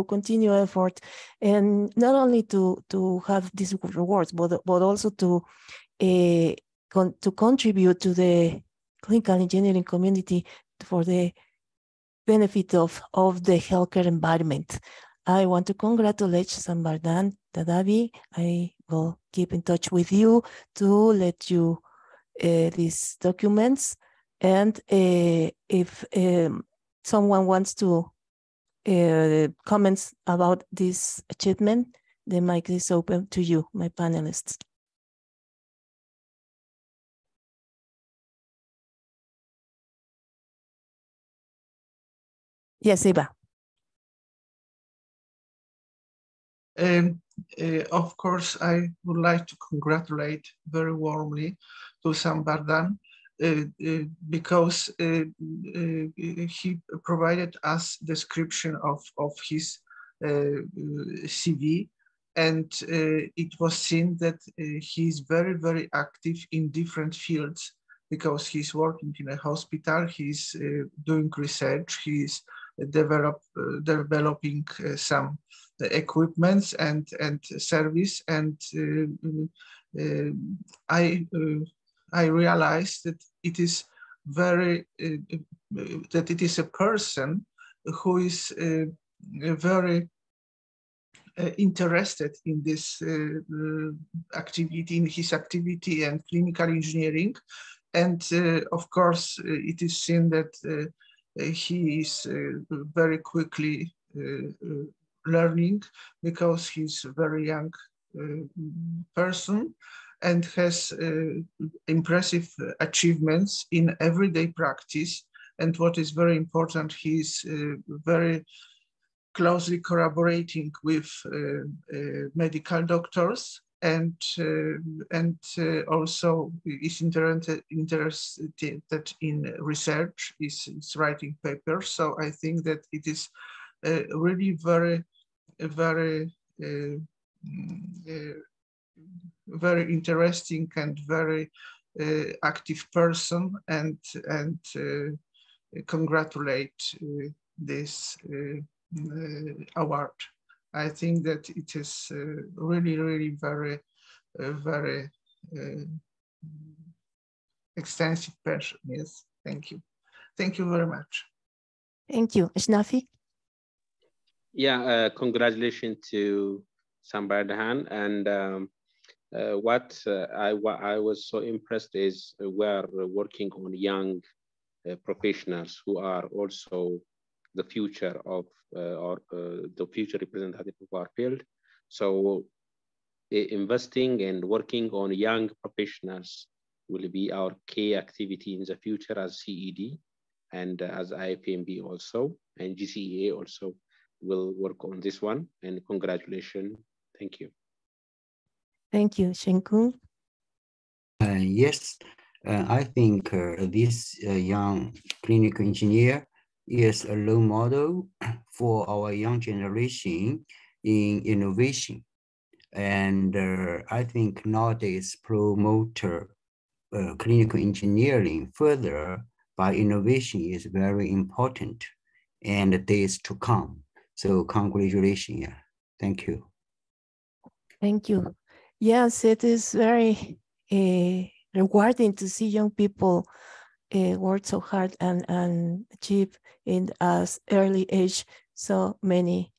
continue effort, and not only to have these rewards, but also to contribute to the clinical engineering community for the benefit of the healthcare environment. I want to congratulate Sambardhan Dadavi. I will keep in touch with you to let you these documents. And if someone wants to comments about this achievement, the mic is open to you, my panelists. Yes, Eva. Of course, I would like to congratulate very warmly to Sambardhan because he provided us description of his CV, and it was seen that he's very, very active in different fields because he's working in a hospital, he's doing research, he's developing some equipments and service, and I realized that it is very that it is a person who is very interested in this activity, in his activity and clinical engineering, and of course it is seen that he is very quickly learning because he's a very young person and has impressive achievements in everyday practice. And what is very important, he's very closely collaborating with medical doctors, and also is interested in research, is writing papers. So I think that it is really very interesting and very active person, and congratulate this award. I think that it is really very extensive passion. Yes, thank you very much. Thank you. Ashnafi? Yeah, congratulations to Sambardhan. And what I was so impressed is we're working on young professionals who are also the future of the future representative of our field. So investing and working on young professionals will be our key activity in the future as CED and as IFMB also, and GCEA also will work on this one. And congratulations. Thank you. Thank you, Shenkun. Yes, I think this young clinical engineer is a role model for our young generation in innovation. And I think nowadays promote clinical engineering further by innovation is very important and the days to come. So congratulations. Yeah. Thank you. Thank you. Yes, it is very rewarding to see young people work so hard and achieve in as early age so many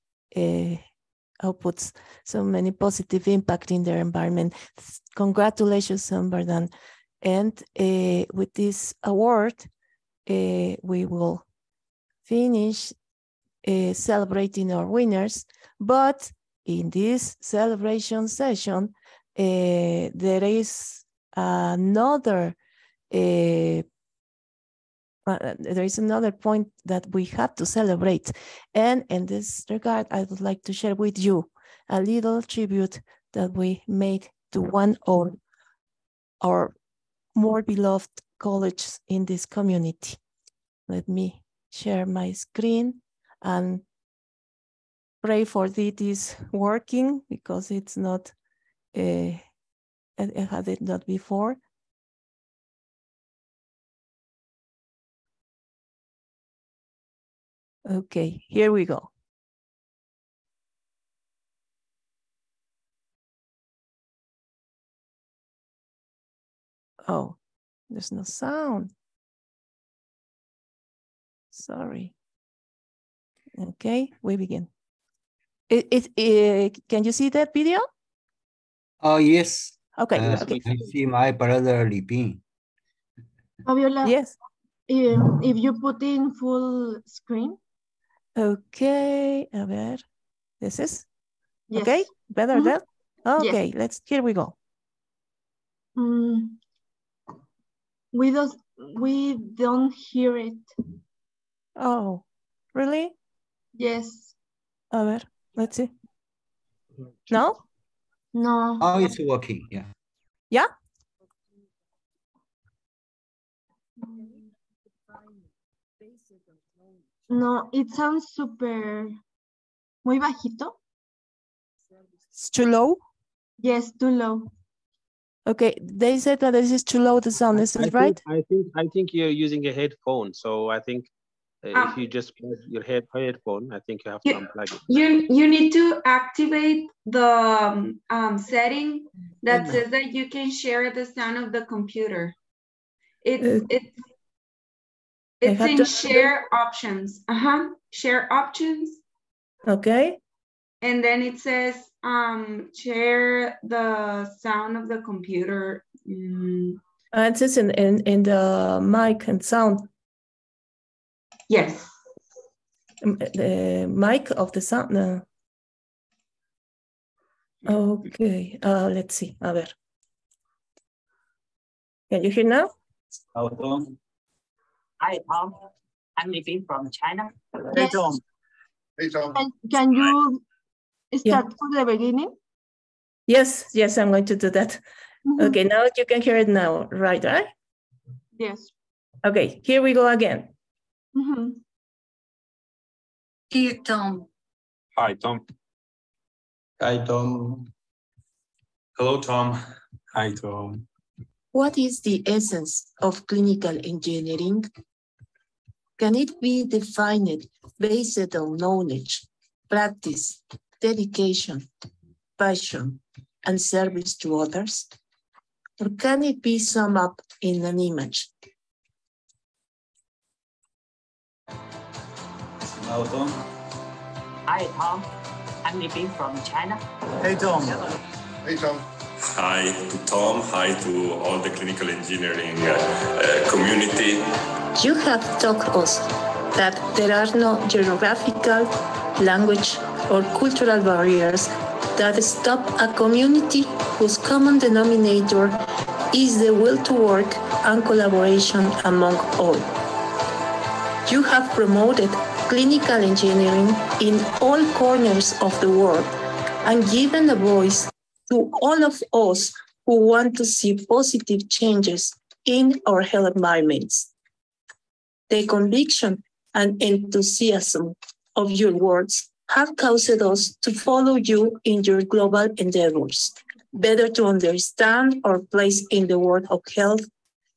outputs, so many positive impact in their environment. Congratulations, Sambardan. And with this award, we will finish celebrating our winners. But in this celebration session, there is another point that we have to celebrate. And in this regard, I would like to share with you a little tribute that we made to one of our more beloved colleges in this community. Let me share my screen and pray for it is working, because it's not, I had it not before. Okay, here we go. Oh, there's no sound. Sorry. Okay, we begin. Can you see that video? Oh, yes. Okay. Yes, Okay. I see my brother Li Ping. Fabiola, Yes. if you put in full screen. Okay, a ver. This is? Yes. Okay, better Mm-hmm. than? Okay, Yes. here we go. We don't hear it. Oh, really? Yes. A ver, let's see. No? No. Oh, it's working. Yeah. Yeah? No, it sounds super muy bajito. It's too low? Yes, too low. Okay, they said that this is too low, the sound. Is this right? I think you're using a headphone. So I think if you just plug your headphone, I think you have to unplug it. You need to activate the setting that says that you can share the sound of the computer. It's in share options. Share options. Okay. And then it says share the sound of the computer. It says in the mic and sound. Yes. The mic of the sound. No. Okay. Let's see. A ver. Can you hear now? Oh, Tom. Hi, Tom. I'm Nipin from China. Yes. Hey, Tom. Hey, Tom. Can you start from the beginning? Yes, I'm going to do that. Okay, now you can hear it now, right? Yes. Okay, here we go again. Here, Tom. Hi, Tom. Hi, Tom. Hello, Tom. Hi, Tom. What is the essence of clinical engineering? Can it be defined based on knowledge, practice, dedication, passion, and service to others? Or can it be summed up in an image? Hello, Tom. Hi, Tom. I'm Nipin from China. Hey, Tom. Hey, Tom. Hi to Tom. Hi to all the clinical engineering community. You have taught us that there are no geographical, language, or cultural barriers that stop a community whose common denominator is the will to work and collaboration among all. You have promoted clinical engineering in all corners of the world and given a voice to all of us who want to see positive changes in our health environments. The conviction and enthusiasm of your words have caused us to follow you in your global endeavors, better to understand our place in the world of health,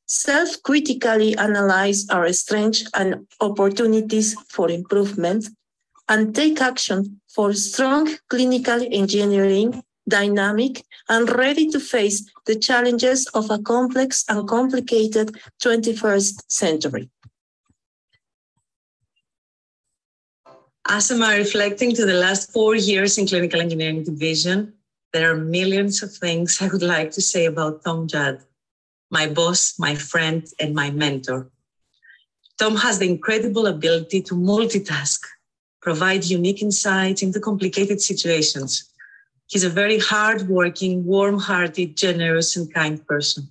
self-critically analyze our strengths and opportunities for improvement, and take action for strong clinical engineering, dynamic, and ready to face the challenges of a complex and complicated 21st century. As I'm reflecting to the last 4 years in clinical engineering division, there are millions of things I would like to say about Tom Judd, my boss, my friend, and my mentor. Tom has the incredible ability to multitask, provide unique insights into complicated situations. He's a very hardworking, warm-hearted, generous, and kind person.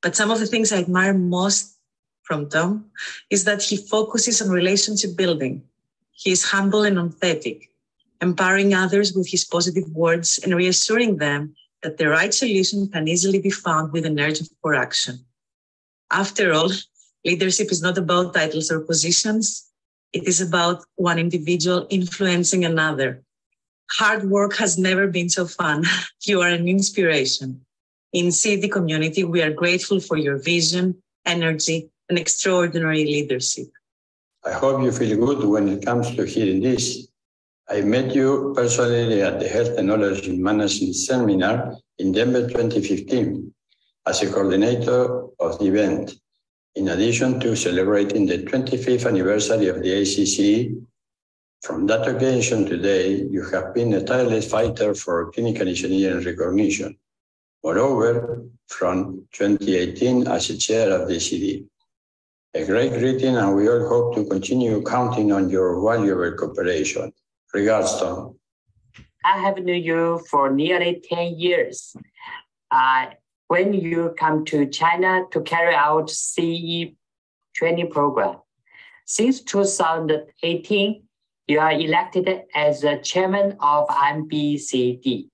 But some of the things I admire most from Tom is that he focuses on relationship building. He is humble and empathetic, empowering others with his positive words and reassuring them that the right solution can easily be found with an urge for action. After all, leadership is not about titles or positions. It is about one individual influencing another. Hard work has never been so fun. You are an inspiration. In CED community, we are grateful for your vision, energy, and extraordinary leadership. I hope you feel good when it comes to hearing this. I met you personally at the Health Technology Management Seminar in Denver 2015 as a coordinator of the event. In addition to celebrating the 25th anniversary of the ACCE, from that occasion to today, you have been a tireless fighter for clinical engineering recognition. Moreover, from 2018 as a chair of the CED. A great greeting, and we all hope to continue counting on your valuable cooperation. Regards, Tom. I have known you for nearly 10 years. When you come to China to carry out CE training program. Since 2018, you are elected as the chairman of MBCD.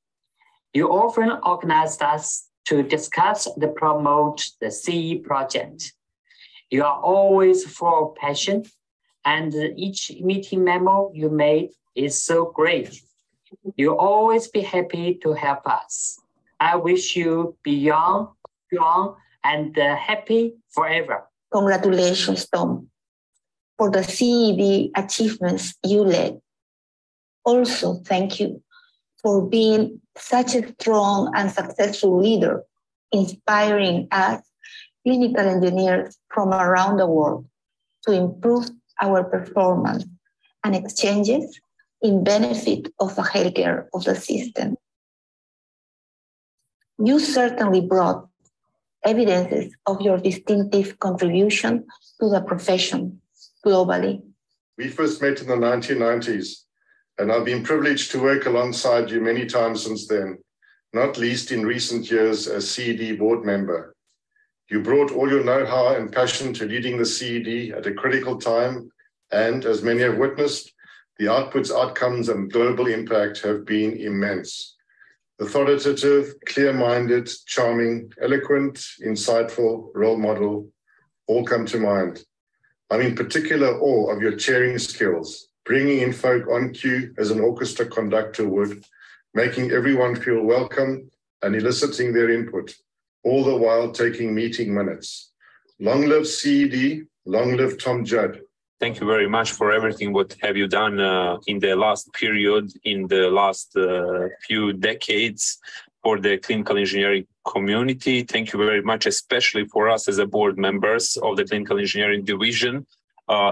You often organize us to discuss and promote the CE project. You are always full of passion, and each meeting memo you made is so great. You'll always be happy to help us. I wish you beyond, strong, and happy forever. Congratulations, Tom, for the CED achievements you led. Also, thank you for being such a strong and successful leader, inspiring us clinical engineers from around the world to improve our performance and exchanges in benefit of the healthcare of the system. You certainly brought evidences of your distinctive contribution to the profession globally. We first met in the 1990s, and I've been privileged to work alongside you many times since then, not least in recent years as CED board member. You brought all your know-how and passion to leading the CED at a critical time, and as many have witnessed, the outputs, outcomes, and global impact have been immense. Authoritative, clear-minded, charming, eloquent, insightful, role model, all come to mind. I'm in particular awe of your chairing skills, bringing in folk on cue as an orchestra conductor would, making everyone feel welcome and eliciting their input, all the while taking meeting minutes. Long live CED, long live Tom Judd. Thank you very much for everything what have you done in the last period, in the last few decades for the clinical engineering community. Thank you very much, especially for us as a board members of the clinical engineering division.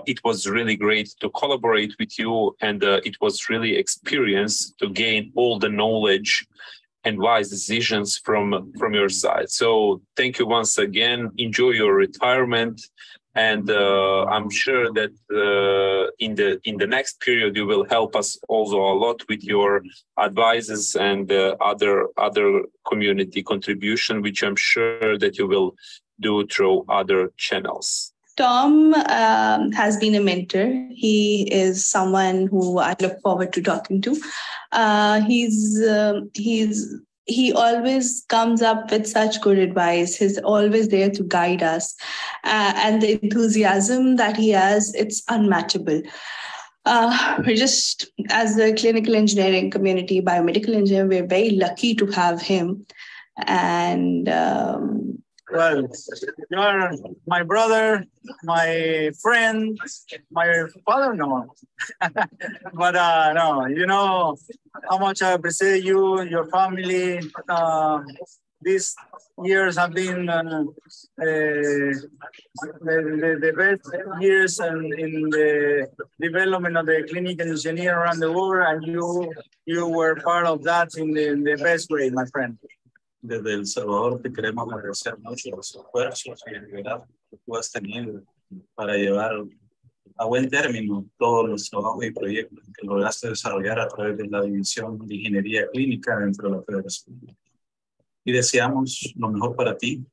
It was really great to collaborate with you, and it was really experience to gain all the knowledge and wise decisions from your side. So thank you once again. Enjoy your retirement. And I'm sure that in the next period you will help us also a lot with your advices and other community contribution, which I'm sure that you will do through other channels. Tom has been a mentor. He is someone who I look forward to talking to. He always comes up with such good advice. He's always there to guide us. And the enthusiasm that he has, it's unmatchable. We're just, as the clinical engineering community, biomedical engineer, we're very lucky to have him. And well, you are my brother, my friend, my father, no. But no, you know how much I appreciate you, your family. These years have been the best years in the development of the clinical engineer around the world, and you were part of that in the best way, my friend. Desde El Salvador te queremos agradecer mucho los esfuerzos y el liderazgo que tú has tenido para llevar a buen término todos los trabajos y proyectos que lograste desarrollar a través de la División de Ingeniería Clínica dentro de la Federación. Y deseamos lo mejor para ti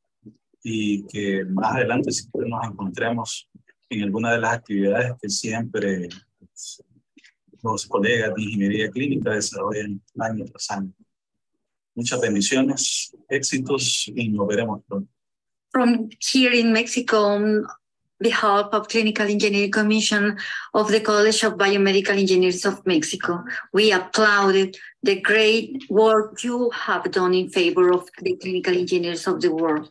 y que más adelante siempre nos encontremos en alguna de las actividades que siempre los colegas de Ingeniería Clínica desarrollan año tras año. Muchas bendiciones, éxitos y nos veremos pronto. From here in Mexico, on behalf of Clinical Engineering Commission of the College of Biomedical Engineers of Mexico, we applauded the great work you have done in favor of the clinical engineers of the world.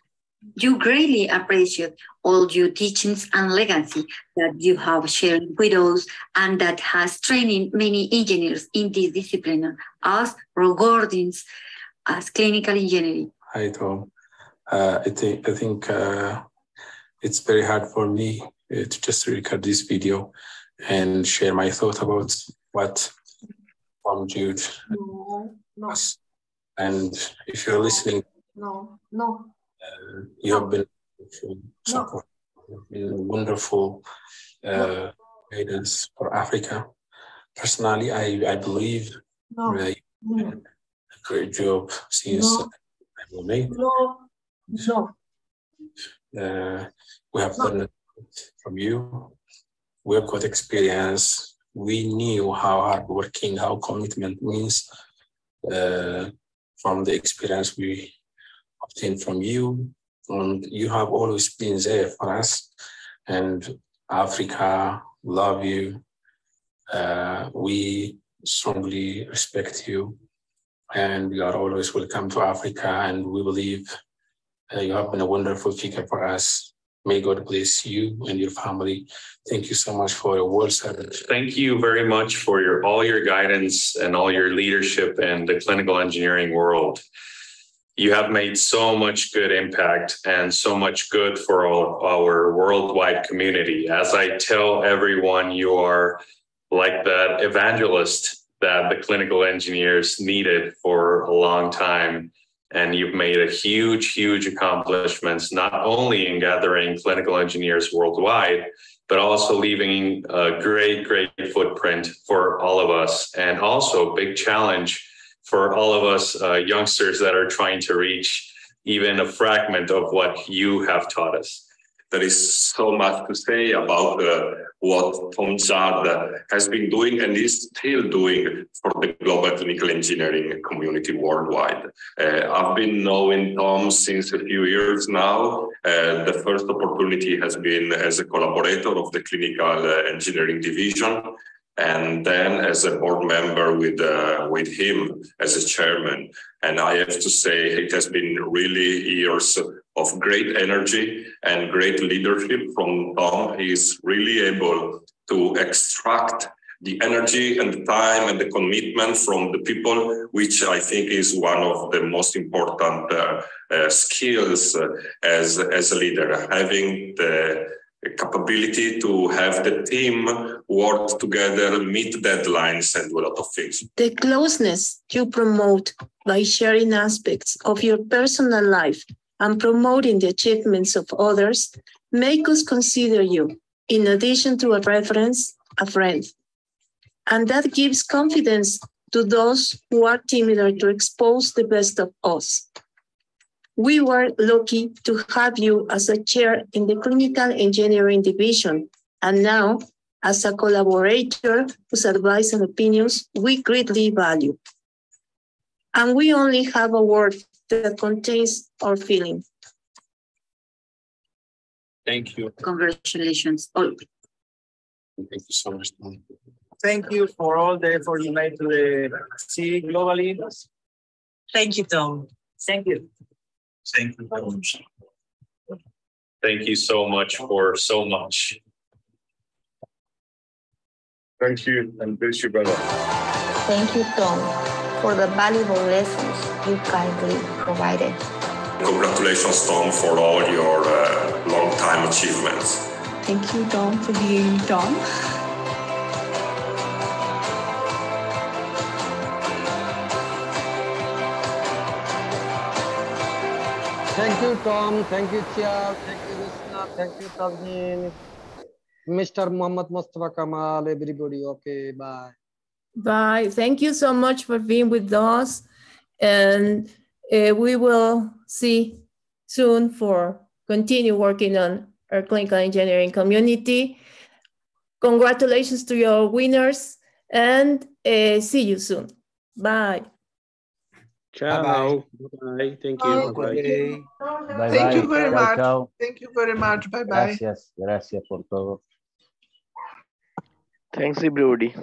You greatly appreciate all your teachings and legacy that you have shared with us and that has trained many engineers in this discipline as regarding as clinical engineering. Hi, Tom. I think it's very hard for me to just record this video and share my thought about what Tom Jude was. And if you're listening, you have been support, wonderful guidance for Africa. Personally, I believe that you've done a great job since I was made. We have learned from you. We have got experience. We knew how hardworking, how commitment means from the experience we obtained from you. And you have always been there for us. And Africa love you. We strongly respect you. And you are always welcome to Africa. And we believe you have been a wonderful figure for us. May God bless you and your family. Thank you so much for your world service. Thank you very much for all your guidance and all your leadership in the clinical engineering world. You have made so much good impact and so much good for all our worldwide community. As I tell everyone, you are like that evangelist that the clinical engineers needed for a long time. And you've made a huge, huge accomplishments, not only in gathering clinical engineers worldwide, but also leaving a great, great footprint for all of us. And also a big challenge for all of us youngsters that are trying to reach even a fragment of what you have taught us. There is so much to say about what Tom Judd has been doing and is still doing for the global clinical engineering community worldwide. I've been knowing Tom since a few years now. The first opportunity has been as a collaborator of the clinical engineering division, and then as a board member with him as a chairman. And I have to say, it has been really years of great energy and great leadership from Tom. He is really able to extract the energy and the time and the commitment from the people, which I think is one of the most important skills as a leader, having the capability to have the team work together, meet deadlines, and do a lot of things. The closeness you promote by sharing aspects of your personal life and promoting the achievements of others make us consider you, in addition to a reference, a friend. And that gives confidence to those who are timid to expose the best of us. We were lucky to have you as a chair in the Clinical Engineering Division, and now as a collaborator whose advice and opinions we greatly value. And we only have a word that contains our feeling. Thank you. Congratulations. All. Thank you so much. Thank you for all the effort you made to the CED globally. Thank you, Tom. Thank you. Thank you very much. Thank you so much for so much. Thank you, and bless you, brother. Thank you, Tom, for the valuable lessons you kindly provided. Congratulations, Tom, for all your long-time achievements. Thank you, Tom, for being Tom. Thank you, Tom. Thank you, Chair. Thank you, Krishna. Thank you, Tazmin. Mr. Muhammad Mustafa Kamal, everybody. Okay, bye. Bye. Thank you so much for being with us. And we will see soon for continue working on our clinical engineering community. Congratulations to your winners and see you soon. Bye. Ciao. Bye. Bye. Thank you. Okay. Bye. Thank you Bye. very Chao, much. chao. Thank you very much. Bye bye. Gracias por todo. Thanks, everybody.